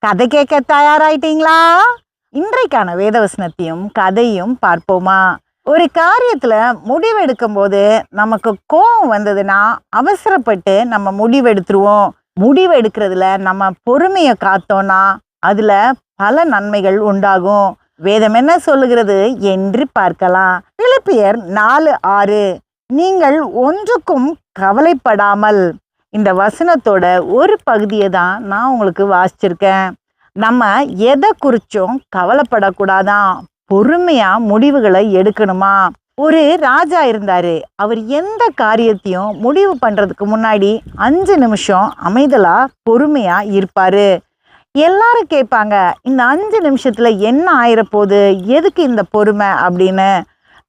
கதை கேட்க தயாராயிட்டீங்களா? இன்றைக்கான வேதவசனத்தையும் கதையும் பார்ப்போமா? ஒரு காரியத்துல முடிவெடுக்கும் போது நமக்கு கோபம் வந்ததுன்னா அவசரப்பட்டு நம்ம முடிவெடுத்துருவோம். முடிவெடுக்கிறதுல நம்ம பொறுமையை காத்தோம்னா அதுல பல நன்மைகள் உண்டாகும். வேதம் என்ன சொல்லுகிறது என்று பார்க்கலாம். பிலிப்பியர் 4:6. நீங்கள் ஒன்றுக்கும் கவலைப்படாமல். இந்த வசனத்தோட ஒரு பகுதியை தான் நான் உங்களுக்கு வாசிச்சிருக்கேன். நம்ம எதை குறிச்சும் கவலைப்படக்கூடாதான், பொறுமையா முடிவுகளை எடுக்கணுமா. ஒரு ராஜா இருந்தாரு. அவர் எந்த காரியத்தையும் முடிவு பண்றதுக்கு முன்னாடி 5 நிமிஷம் அமைதலா பொறுமையா இருப்பாரு. எல்லாரும் கேட்பாங்க, இந்த 5 நிமிஷத்துல என்ன ஆயிரப்போகுது, எதுக்கு இந்த பொறுமை அப்படின்னு.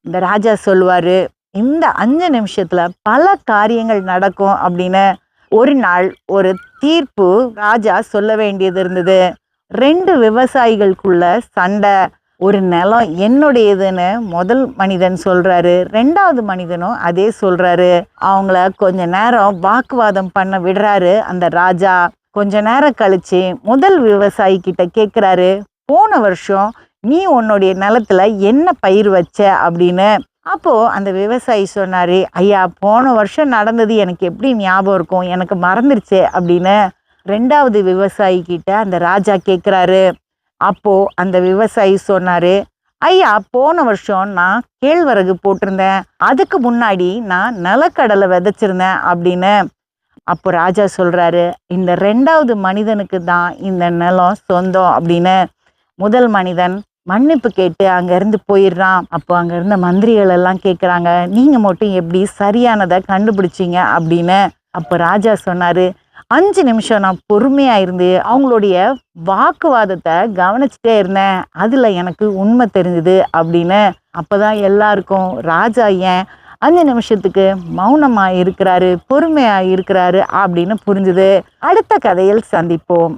இந்த ராஜா சொல்லுவாரு, இந்த 5 நிமிஷத்துல பல காரியங்கள் நடக்கும் அப்படின்னு. ஒரு நாள் ஒரு தீர்ப்பு ராஜா சொல்ல வேண்டியது இருந்தது. 2 விவசாயிகளுக்குள்ள சண்டை. ஒரு நிலம் என்னுடையதுன்னு முதல் மனிதன் சொல்றாரு, 2வது மனிதனும் அதே சொல்றாரு. அவங்கள கொஞ்ச நேரம் வாக்குவாதம் பண்ண விடுறாரு அந்த ராஜா. கொஞ்ச நேரம் கழிச்சு முதல் விவசாயி கிட்ட கேட்கிறாரு, போன வருஷம் நீ உன்னுடைய நிலத்துல என்ன பயிர் வச்ச அப்படின்னு. அப்போ அந்த விவசாயி சொன்னாரு, ஐயா, போன வருஷம் நடந்தது எனக்கு எப்படி ஞாபகம் இருக்கும், எனக்கு மறந்துருச்சு அப்படின்னு 2வது விவசாயி கிட்ட அந்த ராஜா கேட்குறாரு. அப்போ அந்த விவசாயி சொன்னாரு, ஐயா, போன வருஷம் நான் கேழ்வரகு போட்டிருந்தேன், அதுக்கு முன்னாடி நான் நிலக்கடலை விதைச்சிருந்தேன் அப்படின்னு. அப்போ ராஜா சொல்றாரு, இந்த 2வது மனிதனுக்கு தான் இந்த நிலம் சொந்தம் அப்படின்னு. முதல் மனிதன் மன்னிப்பு கேட்டு அங்கேருந்து போயிடுறான். அப்போ அங்கே இருந்த மந்திரிகள் எல்லாம் கேட்குறாங்க, நீங்கள் மட்டும் எப்படி சரியானதை கண்டுபிடிச்சிங்க அப்படின்னு. அப்போ ராஜா சொன்னார், 5 நிமிஷம் நான் பொறுமையாக இருந்து அவங்களுடைய வாக்குவாதத்தை கவனிச்சுட்டே இருந்தேன், அதில் எனக்கு உண்மை தெரிஞ்சுது அப்படின்னு. அப்போ தான் எல்லாருக்கும் ராஜா ஏன் 5 நிமிஷத்துக்கு மௌனமாக இருக்கிறாரு, பொறுமையாக இருக்கிறாரு அப்படின்னு புரிஞ்சுது. அடுத்த கதையில் சந்திப்போம்.